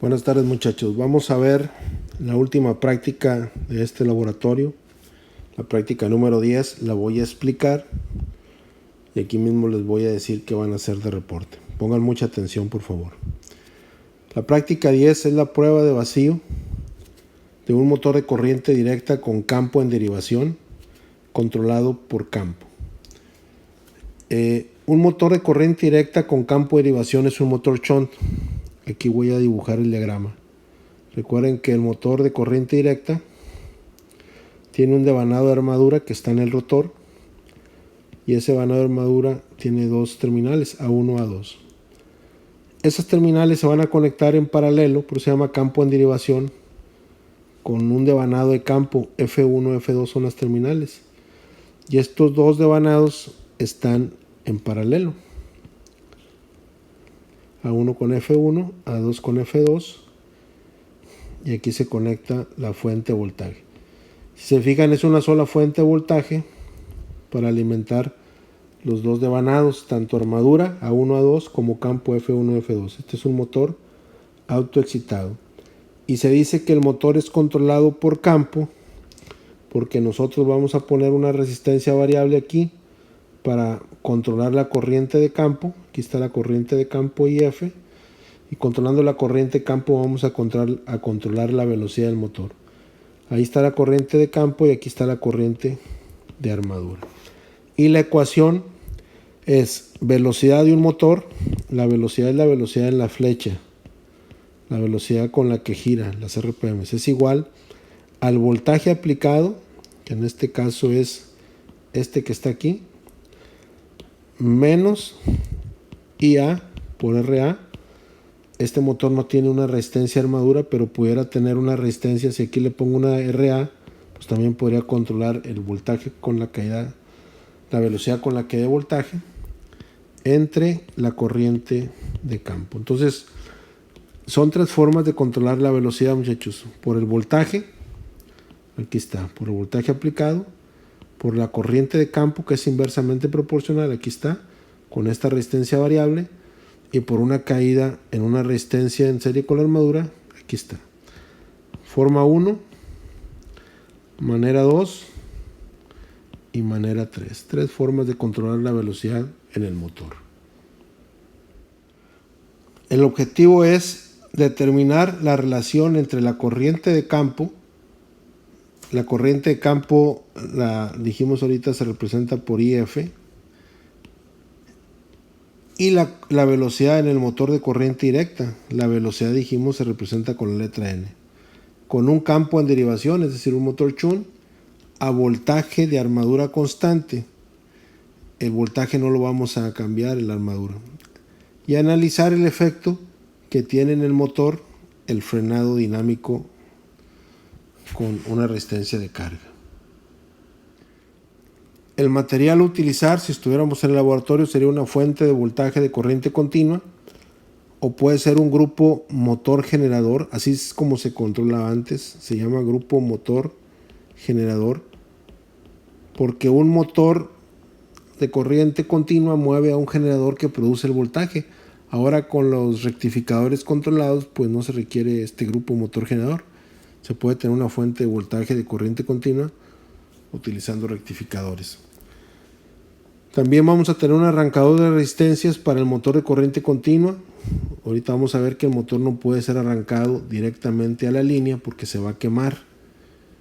Buenas tardes, muchachos. Vamos a ver la última práctica de este laboratorio. La práctica número 10 la voy a explicar y aquí mismo les voy a decir qué van a hacer de reporte. Pongan mucha atención, por favor. La práctica 10 es la prueba de vacío de un motor de corriente directa con campo en derivación controlado por campo. Un motor de corriente directa con campo de derivación es un motor shunt. Aquí voy a dibujar el diagrama. Recuerden que el motor de corriente directa tiene un devanado de armadura que está en el rotor y ese devanado de armadura tiene dos terminales, A1 A2. Esas terminales se van a conectar en paralelo, por eso se llama campo en derivación, con un devanado de campo. F1 F2 son las terminales y estos dos devanados están en paralelo, A1 con F1, A2 con F2, y aquí se conecta la fuente de voltaje. Si se fijan, es una sola fuente de voltaje para alimentar los dos devanados, tanto armadura A1 A2 como campo F1 F2. Este es un motor autoexcitado y se dice que el motor es controlado por campo porque nosotros vamos a poner una resistencia variable aquí para controlar la corriente de campo. Aquí está la corriente de campo IF, y controlando la corriente de campo vamos a controlar la velocidad del motor. Ahí está la corriente de campo y aquí está la corriente de armadura. Y la ecuación es velocidad de un motor. La velocidad es la velocidad en la flecha, la velocidad con la que gira, las RPM. Es igual al voltaje aplicado, que en este caso es este que está aquí, menos IA por RA. Este motor no tiene una resistencia armadura, pero pudiera tener una resistencia. Si aquí le pongo una RA, pues también podría controlar el voltaje con la caída, la velocidad con la que dé voltaje entre la corriente de campo. Entonces, son tres formas de controlar la velocidad, muchachos: por el voltaje, aquí está, por el voltaje aplicado; por la corriente de campo, que es inversamente proporcional, aquí está, con esta resistencia variable; y por una caída en una resistencia en serie con la armadura, aquí está. Forma 1, manera 2 y manera 3. Tres formas de controlar la velocidad en el motor. El objetivo es determinar la relación entre la corriente de campo. La corriente de campo, la dijimos ahorita, se representa por IF, y la velocidad en el motor de corriente directa. La velocidad, dijimos, se representa con la letra N. Con un campo en derivación, es decir, un motor shunt, a voltaje de armadura constante. El voltaje no lo vamos a cambiar en la armadura. Y analizar el efecto que tiene en el motor el frenado dinámico con una resistencia de carga. El material a utilizar, si estuviéramos en el laboratorio, sería una fuente de voltaje de corriente continua, o puede ser un grupo motor generador. Así es como se controlaba antes, se llama grupo motor generador, porque un motor de corriente continua mueve a un generador que produce el voltaje. Ahora, con los rectificadores controlados, pues no se requiere este grupo motor generador. Se puede tener una fuente de voltaje de corriente continua utilizando rectificadores. También vamos a tener un arrancador de resistencias para el motor de corriente continua. Ahorita vamos a ver que el motor no puede ser arrancado directamente a la línea porque se va a quemar.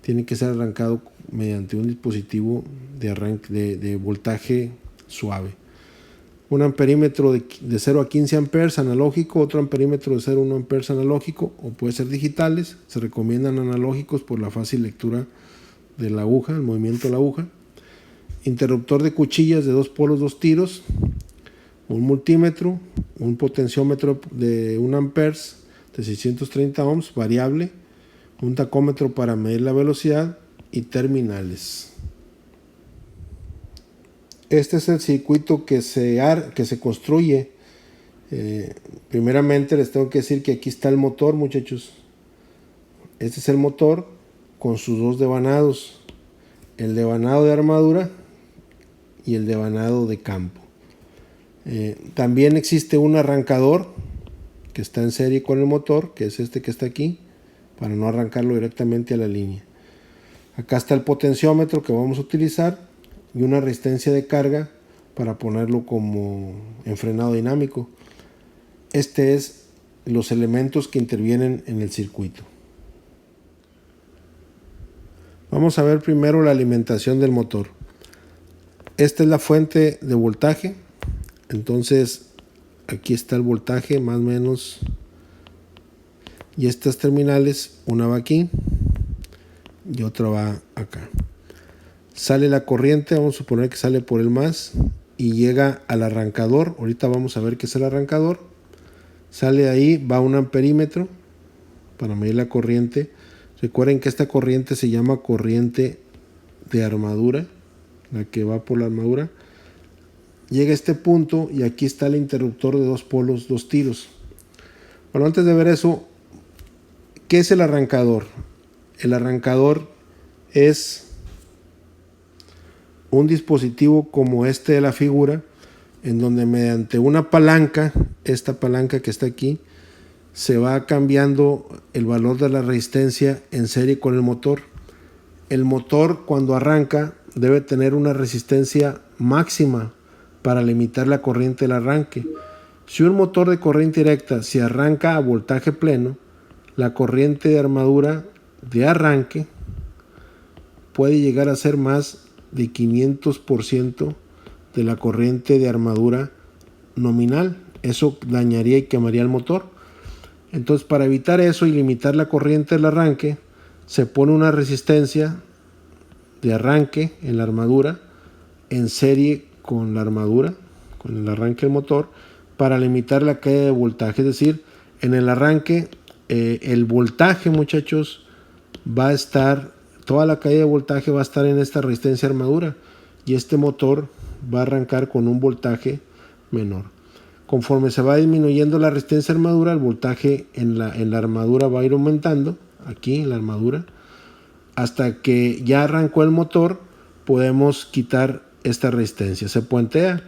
Tiene que ser arrancado mediante un dispositivo de voltaje suave. Un amperímetro de 0 a 15 amperes analógico, otro amperímetro de 0 a 1 amperes analógico, o puede ser digitales. Se recomiendan analógicos por la fácil lectura de la aguja, el movimiento de la aguja. Interruptor de cuchillas de 2 polos, 2 tiros, un multímetro, un potenciómetro de 1 amperes de 630 ohms variable, un tacómetro para medir la velocidad y terminales. Este es el circuito que se construye. Primeramente les tengo que decir que aquí está el motor, muchachos. Este es el motor con sus dos devanados, el devanado de armadura y el devanado de campo. También existe un arrancador que está en serie con el motor, que es este que está aquí, para no arrancarlo directamente a la línea. Acá está el potenciómetro que vamos a utilizar y una resistencia de carga para ponerlo como en frenado dinámico. Este es los elementos que intervienen en el circuito. Vamos a ver primero la alimentación del motor. Esta es la fuente de voltaje. Entonces aquí está el voltaje más o menos. Y estas terminales, una va aquí y otra va acá. Sale la corriente, vamos a suponer que sale por el más y llega al arrancador. Ahorita vamos a ver qué es el arrancador. Sale ahí, va un amperímetro para medir la corriente. Recuerden que esta corriente se llama corriente de armadura, la que va por la armadura. Llega a este punto y aquí está el interruptor de dos polos, dos tiros. Bueno, antes de ver eso, ¿qué es el arrancador? El arrancador es un dispositivo como este de la figura, en donde mediante una palanca, esta palanca que está aquí, se va cambiando el valor de la resistencia en serie con el motor. El motor, cuando arranca, debe tener una resistencia máxima para limitar la corriente del arranque. Si un motor de corriente directa se arranca a voltaje pleno, la corriente de armadura de arranque puede llegar a ser más de 500% de la corriente de armadura nominal. Eso dañaría y quemaría el motor. Entonces, para evitar eso y limitar la corriente del arranque, se pone una resistencia de arranque en la armadura en serie con la armadura, con el arranque del motor, para limitar la caída de voltaje. Es decir, en el arranque el voltaje, muchachos, va a estar, toda la caída de voltaje va a estar en esta resistencia de armadura y este motor va a arrancar con un voltaje menor. Conforme se va disminuyendo la resistencia de armadura, el voltaje en la armadura va a ir aumentando, aquí en la armadura, hasta que ya arrancó el motor. Podemos quitar esta resistencia, se puentea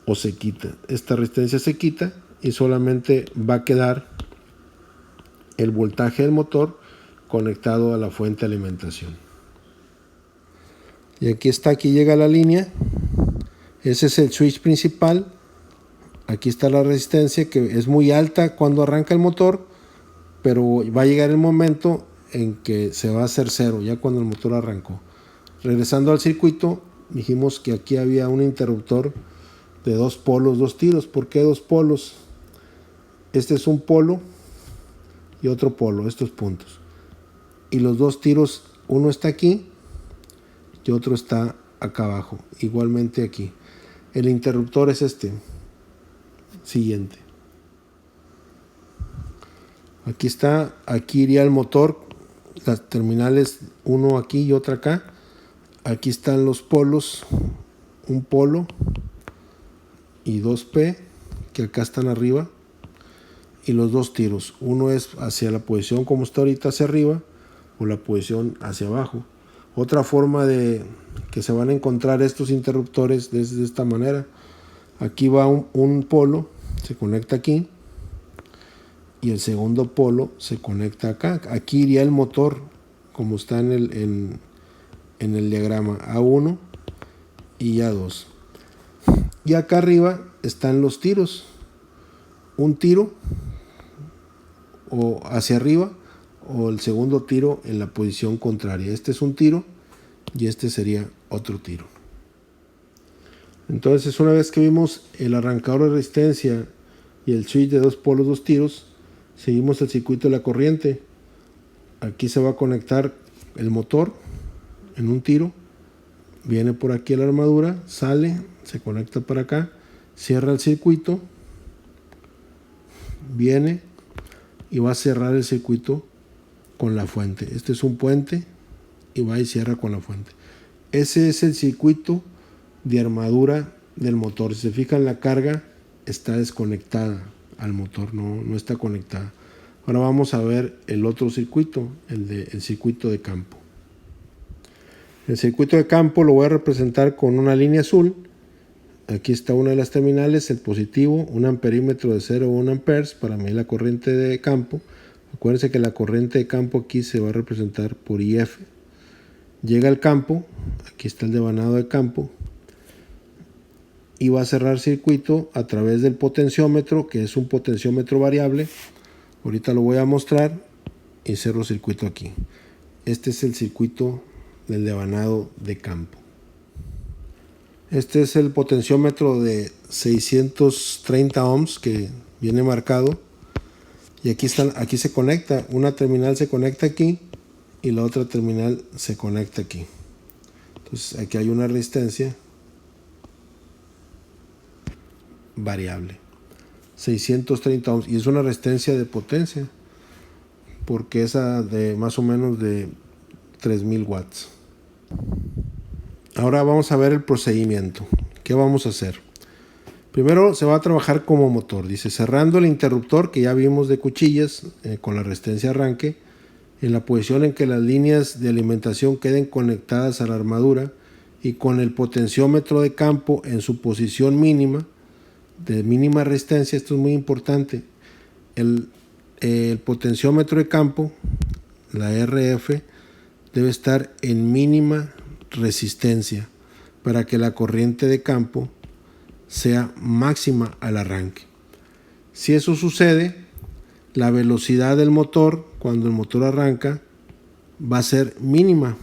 o se quita. Esta resistencia se quita y solamente va a quedar el voltaje del motor conectado a la fuente de alimentación. Y aquí está, aquí llega la línea. Ese es el switch principal. Aquí está la resistencia, que es muy alta cuando arranca el motor, pero va a llegar el momento en que se va a hacer cero, ya cuando el motor arrancó. Regresando al circuito, dijimos que aquí había un interruptor de dos polos, dos tiros. ¿Por qué dos polos? Este es un polo y otro polo, estos puntos. Y los dos tiros, uno está aquí y otro está acá abajo, igualmente aquí. El interruptor es este siguiente. Aquí está, aquí iría el motor, las terminales, uno aquí y otra acá. Aquí están los polos, un polo y 2P, que acá están arriba, y los dos tiros. Uno es hacia la posición como está ahorita, hacia arriba, o la posición hacia abajo. Otra forma de que se van a encontrar estos interruptores es de esta manera. Aquí va un polo, se conecta aquí, y el segundo polo se conecta acá. Aquí iría el motor, como está en el diagrama, A1 y A2. Y acá arriba están los tiros. Un tiro o hacia arriba, o el segundo tiro en la posición contraria. Este es un tiro y este sería otro tiro. Entonces, una vez que vimos el arrancador de resistencia y el switch de dos polos, dos tiros, seguimos el circuito de la corriente. Aquí se va a conectar el motor en un tiro, viene por aquí a la armadura, sale, se conecta para acá, cierra el circuito, viene y va a cerrar el circuito con la fuente. Este es un puente y va y cierra con la fuente. Ese es el circuito de armadura del motor. Si se fijan, la carga está desconectada al motor, no está conectada. Ahora vamos a ver el otro circuito, el circuito de campo. El circuito de campo lo voy a representar con una línea azul. Aquí está una de las terminales, el positivo, un amperímetro de 0 o 1 amperes para medir la corriente de campo. Acuérdense que la corriente de campo aquí se va a representar por IF. Llega al campo, aquí está el devanado de campo, y va a cerrar circuito a través del potenciómetro, que es un potenciómetro variable. Ahorita lo voy a mostrar y cerro circuito aquí. Este es el circuito del devanado de campo. Este es el potenciómetro de 630 ohms que viene marcado. Y aquí se conecta. Una terminal se conecta aquí y la otra terminal se conecta aquí. Entonces aquí hay una resistencia variable. 630 ohms. Y es una resistencia de potencia. Porque es de más o menos de 3000 watts. Ahora vamos a ver el procedimiento. ¿Qué vamos a hacer? Primero se va a trabajar como motor. Dice cerrando el interruptor que ya vimos de cuchillas con la resistencia arranque en la posición en que las líneas de alimentación queden conectadas a la armadura y con el potenciómetro de campo en su posición mínima, de mínima resistencia. Esto es muy importante. El potenciómetro de campo, la RF, debe estar en mínima resistencia para que la corriente de campo sea máxima al arranque. Si eso sucede, la velocidad del motor cuando el motor arranca va a ser mínima.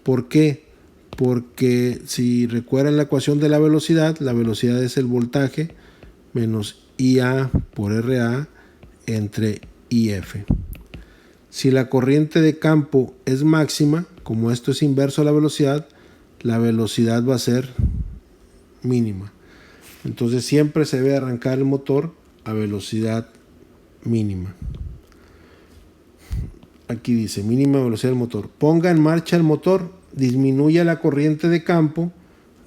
¿Por qué? Porque si recuerdan la ecuación de la velocidad es el voltaje menos IA por RA entre IF. Si la corriente de campo es máxima, como esto es inverso a la velocidad va a ser mínima. Entonces siempre se debe arrancar el motor a velocidad mínima. Aquí dice mínima velocidad del motor. Ponga en marcha el motor, disminuya la corriente de campo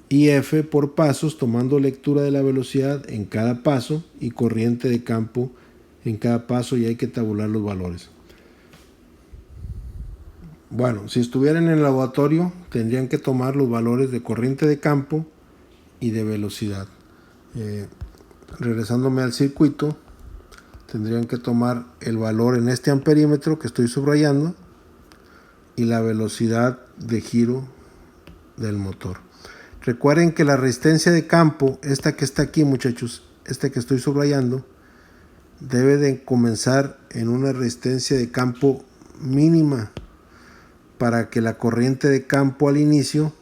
IF por pasos, tomando lectura de la velocidad en cada paso y corriente de campo en cada paso, y hay que tabular los valores. Bueno, si estuvieran en el laboratorio tendrían que tomar los valores de corriente de campo y de velocidad. Regresándome al circuito, tendrían que tomar el valor en este amperímetro que estoy subrayando y la velocidad de giro del motor. Recuerden que la resistencia de campo, esta que está aquí, muchachos, esta que estoy subrayando, debe de comenzar en una resistencia de campo mínima para que la corriente de campo al inicio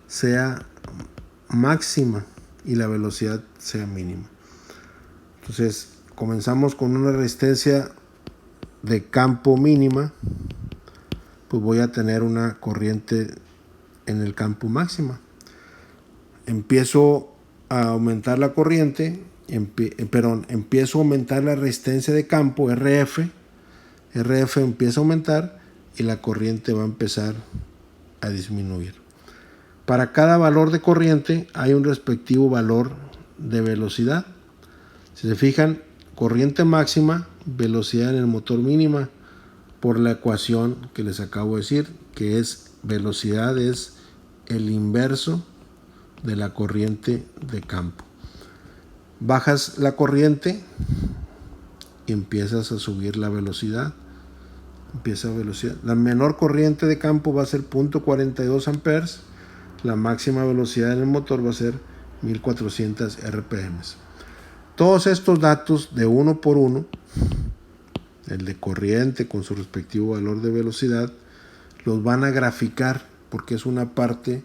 sea máxima y la velocidad sea mínima. Entonces comenzamos con una resistencia de campo mínima, pues voy a tener una corriente en el campo máxima. Empiezo a aumentar la corriente, empiezo a aumentar la resistencia de campo, RF empieza a aumentar y la corriente va a empezar a disminuir. Para cada valor de corriente hay un respectivo valor de velocidad. Si se fijan, corriente máxima, velocidad en el motor mínima, por la ecuación que les acabo de decir, que es velocidad es el inverso de la corriente de campo. Bajas la corriente y empiezas a subir la velocidad. La menor corriente de campo va a ser 0.42 amperes. La máxima velocidad en el motor va a ser 1400 RPM. Todos estos datos de uno por uno, el de corriente con su respectivo valor de velocidad, los van a graficar porque es una parte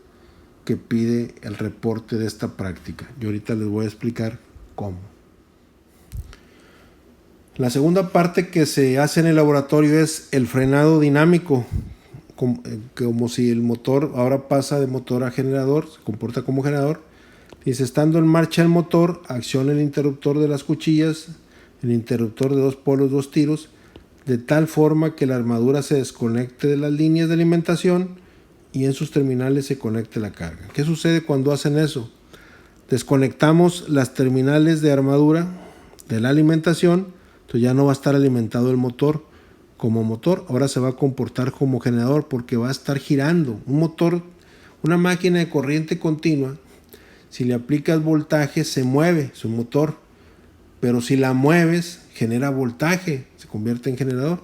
que pide el reporte de esta práctica. Yo ahorita les voy a explicar cómo. La segunda parte que se hace en el laboratorio es el frenado dinámico, como si el motor ahora pasa de motor a generador, se comporta como generador. Dice, estando en marcha el motor, acciona el interruptor de las cuchillas, el interruptor de 2 polos, 2 tiros, de tal forma que la armadura se desconecte de las líneas de alimentación y en sus terminales se conecte la carga. ¿Qué sucede cuando hacen eso? Desconectamos las terminales de armadura de la alimentación, entonces ya no va a estar alimentado el motor como motor, ahora se va a comportar como generador porque va a estar girando. Un motor, una máquina de corriente continua, Si le aplicas voltaje, se mueve su motor. Pero si la mueves, genera voltaje, se convierte en generador.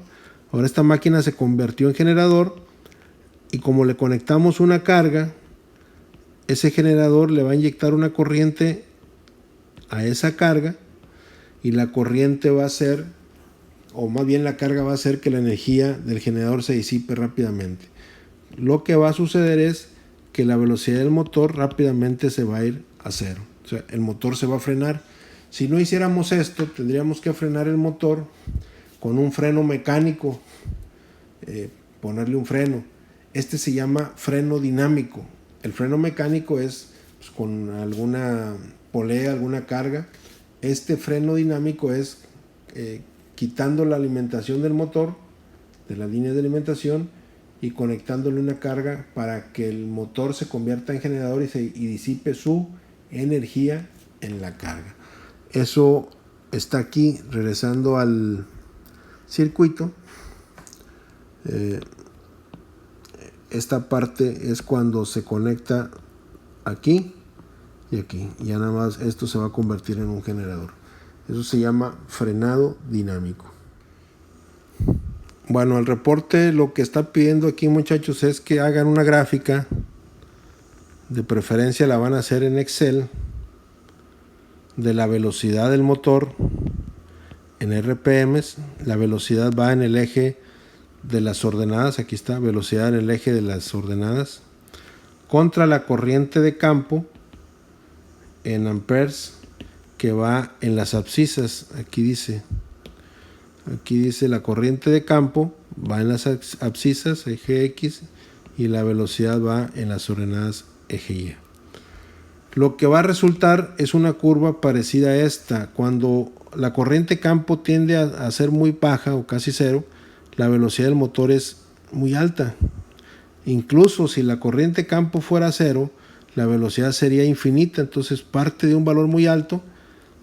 Ahora esta máquina se convirtió en generador y como le conectamos una carga, ese generador le va a inyectar una corriente a esa carga y la corriente va a hacer, o más bien la carga va a hacer que la energía del generador se disipe rápidamente. Lo que va a suceder es que la velocidad del motor rápidamente se va a ir a cero. O sea, el motor se va a frenar. Si no hiciéramos esto, tendríamos que frenar el motor con un freno mecánico, ponerle un freno. Este se llama freno dinámico. El freno mecánico es pues, con alguna polea, alguna carga. Este freno dinámico es quitando la alimentación del motor, de las líneas de alimentación, y conectándole una carga para que el motor se convierta en generador y disipe su energía en la carga. Eso está aquí, regresando al circuito. Esta parte es cuando se conecta aquí y aquí. Ya nada más esto se va a convertir en un generador. Eso se llama frenado dinámico. Bueno, el reporte lo que está pidiendo aquí, muchachos, es que hagan una gráfica. De preferencia la van a hacer en Excel, de la velocidad del motor en RPMs. La velocidad va en el eje de las ordenadas, aquí está, velocidad en el eje de las ordenadas, contra la corriente de campo en amperes que va en las abscisas. Aquí dice la corriente de campo va en las abscisas, eje X, y la velocidad va en las ordenadas, eje Y. Lo que va a resultar es una curva parecida a esta. Cuando la corriente campo tiende a ser muy baja o casi cero, la velocidad del motor es muy alta. Incluso si la corriente campo fuera cero, la velocidad sería infinita. Entonces parte de un valor muy alto,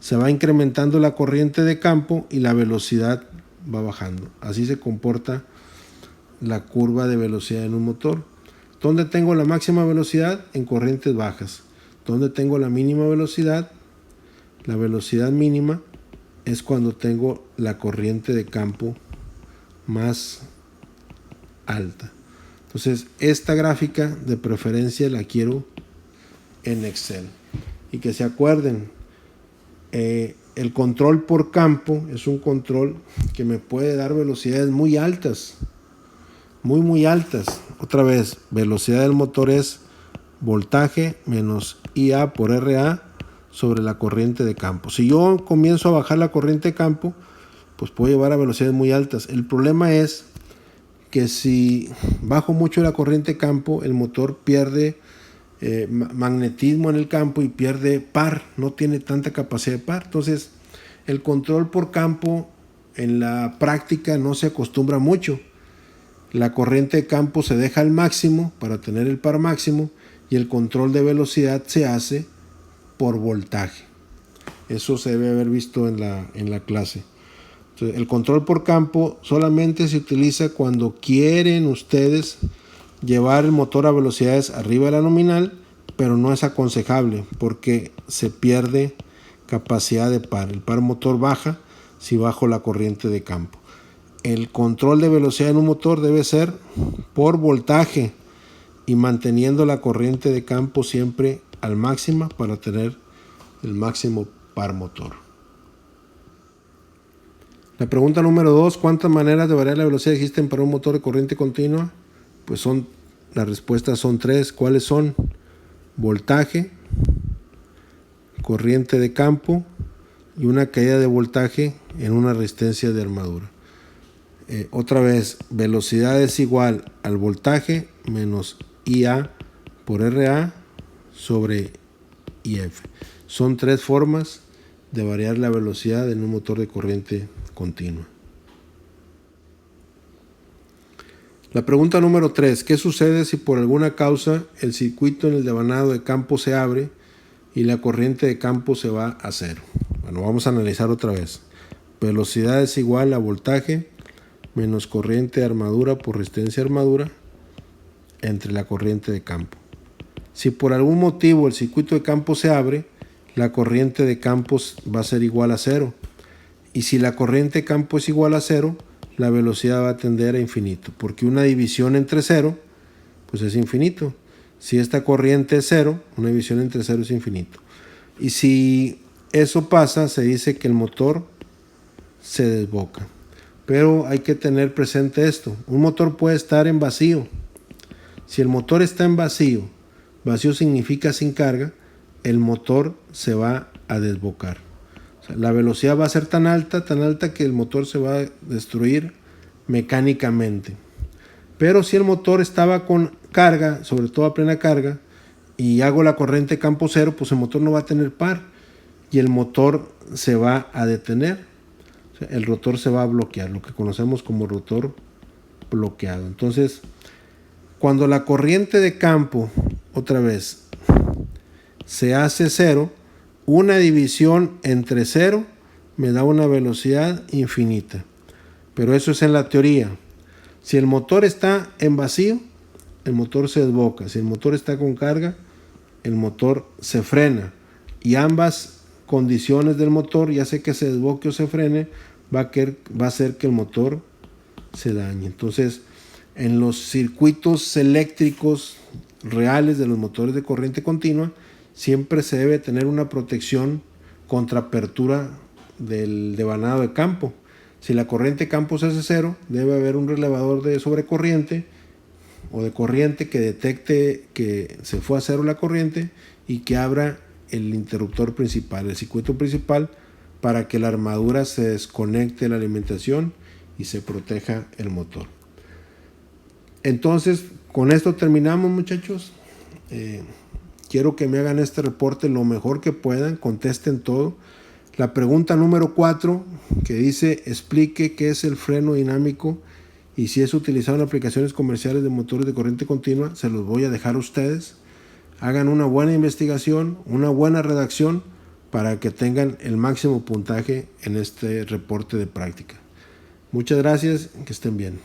se va incrementando la corriente de campo y la velocidad va bajando. Así se comporta la curva de velocidad en un motor. ¿Dónde tengo la máxima velocidad? En corrientes bajas. ¿Dónde tengo la mínima velocidad? La velocidad mínima es cuando tengo la corriente de campo más alta. Entonces esta gráfica de preferencia la quiero en Excel. Y que se acuerden, el control por campo es un control que me puede dar velocidades muy altas, muy altas. Otra vez, velocidad del motor es voltaje menos IA por RA sobre la corriente de campo. Si yo comienzo a bajar la corriente de campo, pues puedo llevar a velocidades muy altas. El problema es que si bajo mucho la corriente de campo, el motor pierde magnetismo en el campo y pierde par, no tiene tanta capacidad de par. Entonces el control por campo en la práctica no se acostumbra mucho. La corriente de campo se deja al máximo para tener el par máximo y el control de velocidad se hace por voltaje. Eso se debe haber visto en la clase. Entonces, el control por campo solamente se utiliza cuando quieren ustedes llevar el motor a velocidades arriba de la nominal, pero no es aconsejable porque se pierde capacidad de par. El par motor baja si bajo la corriente de campo. El control de velocidad en un motor debe ser por voltaje y manteniendo la corriente de campo siempre al máximo para tener el máximo par motor. La pregunta número 2, ¿cuántas maneras de variar la velocidad existen para un motor de corriente continua? Pues las respuestas son 3. ¿Cuáles son? Voltaje, corriente de campo y una caída de voltaje en una resistencia de armadura. Otra vez, velocidad es igual al voltaje menos IA por RA sobre IF. Son 3 formas de variar la velocidad en un motor de corriente continua. La pregunta número 3. ¿Qué sucede si por alguna causa el circuito en el devanado de campo se abre y la corriente de campo se va a cero? Bueno, vamos a analizar otra vez. Velocidad es igual a voltaje menos corriente de armadura por resistencia de armadura entre la corriente de campo. Si por algún motivo el circuito de campo se abre, la corriente de campos va a ser igual a 0. Y si la corriente de campo es igual a 0, la velocidad va a tender a infinito, porque una división entre 0, pues es infinito. Si esta corriente es 0, una división entre 0 es infinito. Y si eso pasa, se dice que el motor se desboca. Pero hay que tener presente esto. Un motor puede estar en vacío. Si el motor está en vacío, vacío significa sin carga, el motor se va a desbocar. O sea, la velocidad va a ser tan alta que el motor se va a destruir mecánicamente. Pero si el motor estaba con carga, sobre todo a plena carga, y hago la corriente campo 0, pues el motor no va a tener par y el motor se va a detener. O sea, el rotor se va a bloquear, lo que conocemos como rotor bloqueado. Entonces, cuando la corriente de campo, otra vez, se hace 0, una división entre 0 me da una velocidad infinita. Pero eso es en la teoría. Si el motor está en vacío, el motor se desboca. Si el motor está con carga, el motor se frena. Y ambas condiciones del motor, ya sea que se desboque o se frene, va a hacer que el motor se dañe. Entonces, en los circuitos eléctricos reales de los motores de corriente continua, siempre se debe tener una protección contra apertura del devanado de campo. Si la corriente de campo se hace 0, debe haber un relevador de sobrecorriente o de corriente que detecte que se fue a 0 la corriente y que abra el interruptor principal, el circuito principal, para que la armadura se desconecte de la alimentación y se proteja el motor. Entonces, con esto terminamos, muchachos. Quiero que me hagan este reporte lo mejor que puedan, contesten todo. La pregunta número 4, que dice, explique qué es el freno dinámico y si es utilizado en aplicaciones comerciales de motores de corriente continua, se los voy a dejar a ustedes. Hagan una buena investigación, una buena redacción para que tengan el máximo puntaje en este reporte de práctica. Muchas gracias, que estén bien.